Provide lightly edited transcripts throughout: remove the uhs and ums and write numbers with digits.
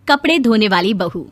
कपड़े धोने वाली बहू।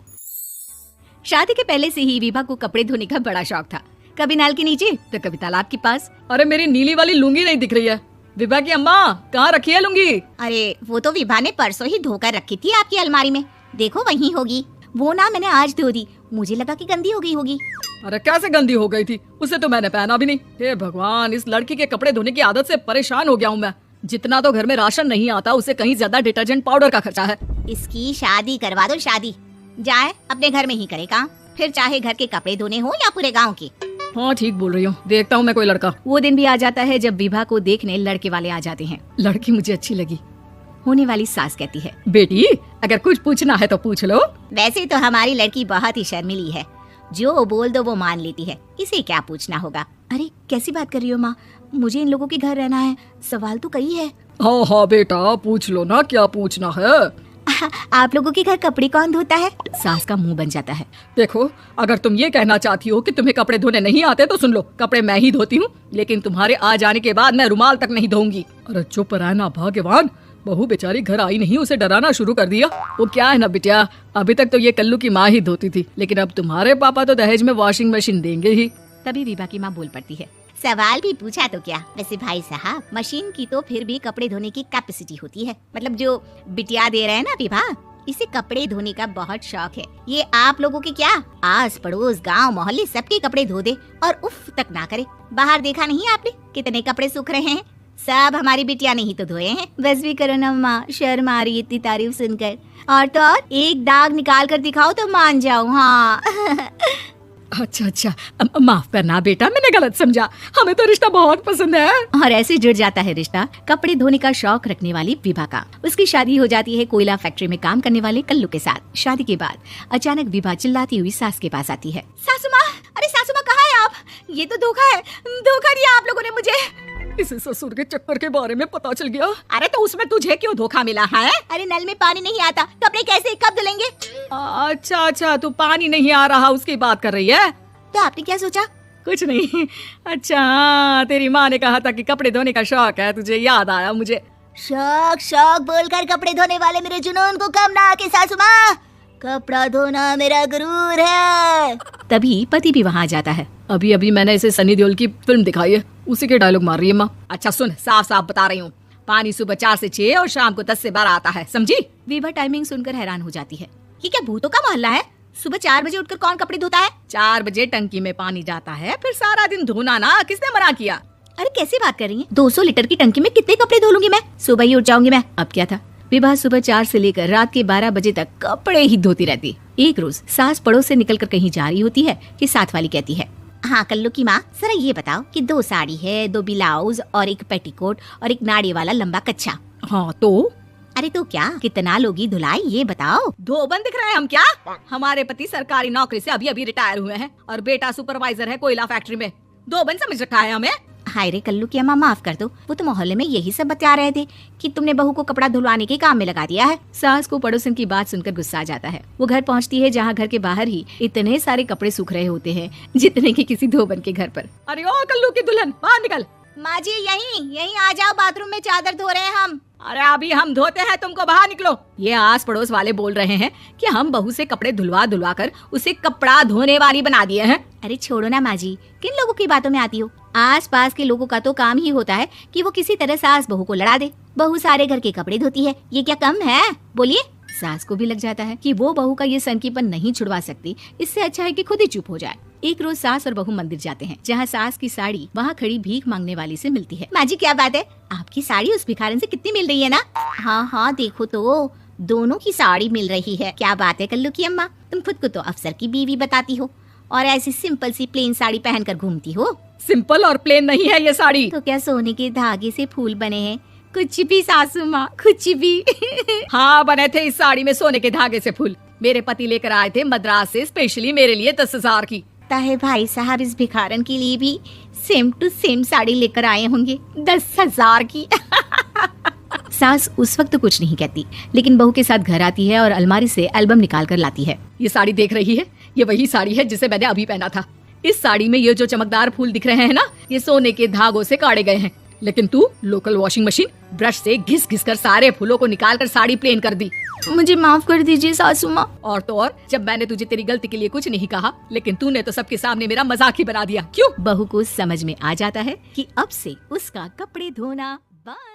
शादी के पहले से ही विभा को कपड़े धोने का बड़ा शौक था। कभी नल के नीचे तो कभी तालाब के पास। अरे मेरी नीली वाली लुंगी नहीं दिख रही है। विभा की अम्मा कहाँ रखी है लुंगी? अरे वो तो विभा ने परसों ही धोकर रखी थी आपकी अलमारी में, देखो वहीं होगी। वो ना मैंने आज धो दी, मुझे लगा कि गंदी हो गई होगी। अरे कैसे गंदी हो गई थी? उसे तो मैंने पहना भी नहीं। हे भगवान, इस लड़की के कपड़े धोने की आदत से परेशान हो गया हूँ मैं। जितना तो घर में राशन नहीं आता उससे कहीं ज्यादा डिटर्जेंट पाउडर का खर्चा है। इसकी शादी करवा दो, शादी जाए अपने घर में ही करे काम, फिर चाहे घर के कपड़े धोने हो या पूरे गांव के। हाँ ठीक बोल रही हूँ, देखता हूँ मैं कोई लड़का। वो दिन भी आ जाता है जब विभा को देखने लड़के वाले आ जाते हैं। लड़की मुझे अच्छी लगी। होने वाली सास कहती है, बेटी अगर कुछ पूछना है तो पूछ लो। वैसे तो हमारी लड़की बहुत ही शर्मीली है, जो बोल दो वो मान लेती है, इसे क्या पूछना होगा। अरे कैसी बात कर रही हो माँ, मुझे इन लोगों के घर रहना है, सवाल तो कई है। हाँ हाँ बेटा पूछ लो ना, क्या पूछना है। आप लोगों के घर कपड़े कौन धोता है? सास का मुंह बन जाता है। देखो अगर तुम ये कहना चाहती हो कि तुम्हें कपड़े धोने नहीं आते तो सुन लो, कपड़े मैं ही धोती हूँ, लेकिन तुम्हारे आ जाने के बाद मैं रुमाल तक नहीं धोऊंगी। अरे चुप रहना भगवान, बहू बेचारी घर आई नहीं, उसे डराना शुरू कर दिया। वो क्या है ना बिटिया, अभी तक तो ये कल्लू की माँ ही धोती थी, लेकिन अब तुम्हारे पापा तो दहेज में वॉशिंग मशीन देंगे ही। तभी विभा की माँ बोल पड़ती है, सवाल भी पूछा तो क्या। वैसे भाई साहब, मशीन की तो फिर भी कपड़े धोने की कैपेसिटी होती है, मतलब जो बिटिया दे रहे हैं ना विभा, इसे कपड़े धोने का बहुत शौक है। ये आप लोगों के क्या, आस पड़ोस गांव मोहल्ले सबके कपड़े धो दे और उफ तक ना करे। बाहर देखा नहीं आपने कितने कपड़े सूख रहे हैं? सब हमारी बिटिया ने ही तो धोए हैं। बस भी करो ना माँ, शर्म आ रही है इतनी तारीफ सुनकर। और तो और एक दाग निकाल कर दिखाओ तो मान जाओ। हाँ अच्छा माफ करना बेटा, मैंने गलत समझा, हमें तो रिश्ता बहुत पसंद है। और ऐसे जुड़ जाता है रिश्ता कपड़े धोने का शौक रखने वाली विभा का। उसकी शादी हो जाती है कोयला फैक्ट्री में काम करने वाले कल्लू के साथ। शादी के बाद अचानक विभा चिल्लाती हुई सास के पास आती है। सासू माँ, अरे सासू माँ कहाँ है आप? ये तो धोखा है, धोखा दिया आप लोगों ने मुझे। इसे ससुर के चक्कर के बारे में पता चल गया। अरे तो उसमें तुझे क्यों धोखा मिला है? अरे नल में पानी नहीं आता, कपड़े कैसे कब धुलेंगे? अच्छा तू पानी नहीं आ रहा उसकी बात कर रही है? तो आपने क्या सोचा? कुछ नहीं। अच्छा हाँ, तेरी माँ ने कहा था कि कपड़े धोने का शौक है तुझे, याद आया मुझे। शौक शौक बोलकर कपड़े धोने वाले मेरे जुनून को कम ना आके सासू माँ, कपड़ा धोना मेरा गुरूर है। तभी पति भी वहाँ आ जाता है। अभी मैंने इसे सनी देओल की फिल्म दिखाई है, उसी के डायलॉग मार रही है माँ। अच्छा सुन, साफ साफ बता रही हूँ, पानी सुबह 4 से 6 और शाम को 10 से 12 आता है, समझी? विभा टाइमिंग सुनकर हैरान हो जाती है। ये क्या भूतों का मोहल्ला है? सुबह 4 बजे उठकर कौन कपड़े धोता है? 4 बजे टंकी में पानी जाता है, फिर सारा दिन धोना ना, किसने मना किया? अरे कैसी बात कर रही है? 200 लीटर की टंकी में कितने कपड़े धो लूंगी मैं? सुबह ही उठ जाऊंगी मैं। अब क्या था, विभा सुबह 4 से लेकर रात के 12 बजे तक कपड़े ही धोती रहती। एक रोज सास पड़ोस से निकलकर कहीं जा रही होती है कि साथ वाली कहती है, हाँ कल्लू की माँ, जरा ये बताओ कि 2 साड़ी है, 2 ब्लाउज और 1 पेटीकोट और 1 नाड़ी वाला लंबा कच्छा। हाँ तो? अरे तो क्या, कितना लोगी धुलाई ये बताओ। धोबन दिख रहे हैं हम क्या? हमारे पति सरकारी नौकरी से अभी रिटायर हुए हैं और बेटा सुपरवाइजर है कोयला फैक्ट्री में। धोबन समझ रखा है हमें? हाय रे कल्लू की अम्मा, माफ कर दो, वो तो मोहल्ले में यही सब बता रहे थे कि तुमने बहू को कपड़ा धुलवाने के काम में लगा दिया है। सास को पड़ोसन की बात सुनकर गुस्सा आ जाता है। वो घर पहुंचती है जहां घर के बाहर ही इतने सारे कपड़े सूख रहे होते हैं जितने कि किसी धोबन के घर पर। अरे ओ कल्लू की दुल्हन, बाहर निकल। माँ जी यहीं आ जाओ, बाथरूम में चादर धो रहे हैं हम। अरे अभी हम धोते हैं, तुमको बाहर निकलो। ये आस पड़ोस वाले बोल रहे हैं कि हम बहू से कपड़े धुलवा कर उसे कपड़ा धोने वाली बना दिए हैं। अरे छोड़ो ना माँ जी, किन लोगों की बातों में आती हो? आस पास के लोगों का तो काम ही होता है कि वो किसी तरह सास बहू को लड़ा दे। बहू सारे घर के कपड़े धोती है, ये क्या कम है? बोलिए। सास को भी लग जाता है कि वो बहू का ये सनकीपन नहीं छुड़वा सकती, इससे अच्छा है कि खुद ही चुप हो जाए। एक रोज सास और बहू मंदिर जाते हैं जहाँ सास की साड़ी वहाँ खड़ी भीख मांगने वाली से मिलती है। माँ जी क्या बात है, आपकी साड़ी उस भिखारन से कितनी मिल रही है ना? हाँ देखो तो दोनों की साड़ी मिल रही है। क्या बात है कल्लू की अम्मा, तुम खुद को तो अफसर की बीवी बताती हो और ऐसी सिंपल सी प्लेन साड़ी पहनकर घूमती हो। सिंपल और प्लेन नहीं है ये साड़ी। तो क्या सोने के धागे से फूल बने हैं? कुछ भी सासू माँ, कुछ भी। हाँ बने थे इस साड़ी में सोने के धागे से फूल। मेरे पति लेकर आए थे मद्रास से स्पेशली मेरे लिए 10,000 की। ताहे भाई साहब इस भिखारन के लिए भी सेम टू सेम साड़ी लेकर आए होंगे 10,000 की। सास उस वक्त तो कुछ नहीं कहती, लेकिन बहू के साथ घर आती है और अलमारी से एल्बम निकाल कर लाती है। ये साड़ी देख रही है, ये वही साड़ी है जिसे मैंने अभी पहना था। इस साड़ी में ये जो चमकदार फूल दिख रहे हैं ना, ये सोने के धागों से काटे गए हैं। लेकिन तू लोकल वॉशिंग मशीन ब्रश से घिस घिस कर सारे फूलों को निकाल कर साड़ी प्लेन कर दी। मुझे माफ कर दीजिए सासू माँ। और तो और, जब मैंने तुझे तेरी गलती के लिए कुछ नहीं कहा, लेकिन तूने तो सबके सामने मेरा मजाक ही बना दिया। क्यों? बहू को समझ में आ जाता है कि अब से उसका कपड़े धोना बंद।